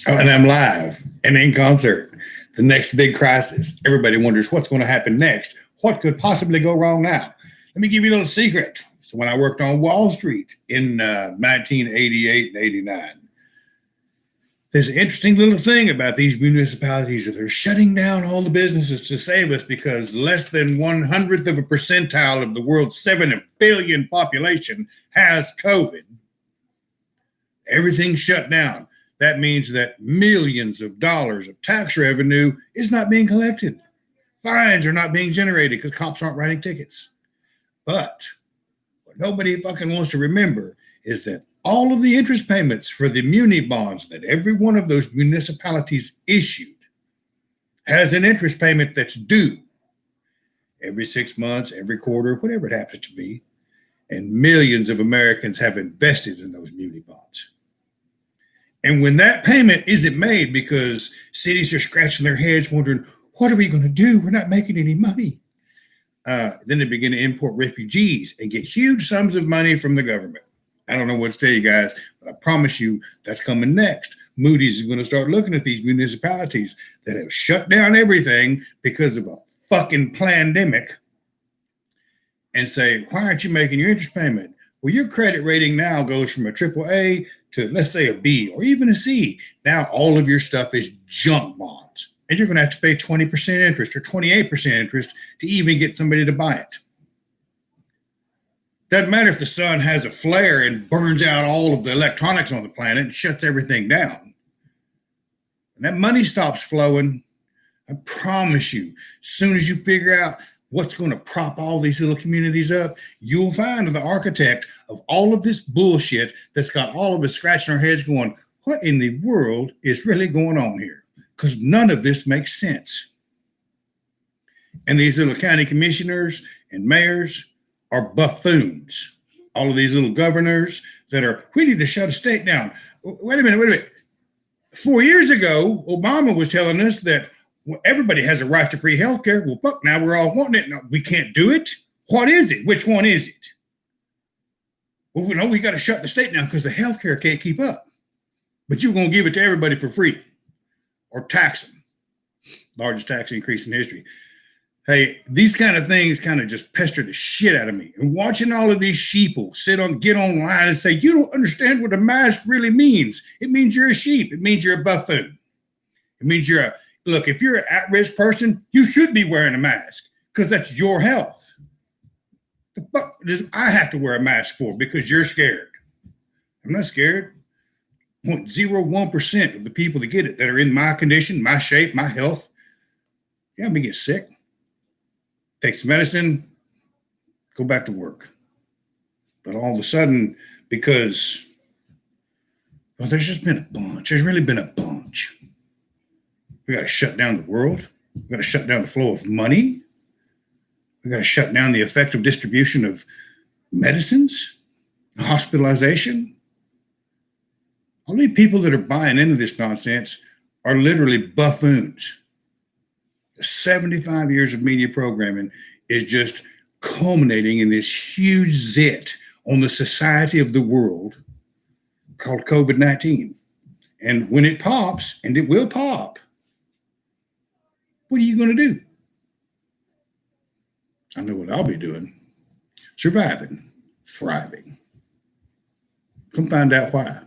Oh, and I'm live and in concert. The next big crisis. Everybody wonders what's going to happen next. What could possibly go wrong now? Let me give you a little secret. So when I worked on Wall Street in 1988 and 89, there's an interesting little thing about these municipalities that they're shutting down all the businesses to save us because less than 1/100th of a percentile of the world's 7 billion population has COVID. Everything's shut down. That means that millions of dollars of tax revenue is not being collected. Fines are not being generated because cops aren't writing tickets. But what nobody fucking wants to remember is that all of the interest payments for the muni bonds that every one of those municipalities issued has an interest payment that's due every 6 months, every quarter, whatever it happens to be. And millions of Americans have invested in those muni bonds. And when that payment isn't made because cities are scratching their heads wondering, what are we going to do? We're not making any money. Then they begin to import refugees and get huge sums of money from the government. I don't know what to tell you guys, but I promise you that's coming next. Moody's is going to start looking at these municipalities that have shut down everything because of a fucking pandemic and say, why aren't you making your interest payment? Well, your credit rating now goes from a AAA to, let's say, a B or even a C. Now all of your stuff is junk bonds. And you're going to have to pay 20% interest or 28% interest to even get somebody to buy it. Doesn't matter if the sun has a flare and burns out all of the electronics on the planet and shuts everything down. When that money stops flowing, I promise you, as soon as you figure out what's going to prop all these little communities up, you'll find the architect of all of this bullshit that's got all of us scratching our heads going, what in the world is really going on here? Because none of this makes sense. And these little county commissioners and mayors are buffoons. All of these little governors that are, we need to shut a state down. Wait a minute. 4 years ago, Obama was telling us that everybody has a right to free health care. Well, fuck, now we're all wanting it. No, we can't do it. What is it? Which one is it? Well, we know we got to shut the state down because the health care can't keep up. But you're going to give it to everybody for free or tax them. Largest tax increase in history. Hey, these kind of things kind of just pester the shit out of me. And watching all of these sheeple get online and say, you don't understand what a mask really means. It means you're a sheep. It means you're a buffoon. It means look, if you're an at-risk person, you should be wearing a mask because that's your health. The fuck does I have to wear a mask for because you're scared? I'm not scared. 0.01% of the people that get it that are in my condition, my shape, my health, yeah, me get sick. Take some medicine, go back to work. But all of a sudden, because, well, there's just been a bunch. There's really been a bunch. We got to shut down the world. We got to shut down the flow of money. We got to shut down the effective distribution of medicines, hospitalization. All the people that are buying into this nonsense are literally buffoons. 75 years of media programming is just culminating in this huge zit on the society of the world called COVID-19. And when it pops, and it will pop, what are you going to do? I know what I'll be doing. Surviving, thriving. Come find out why.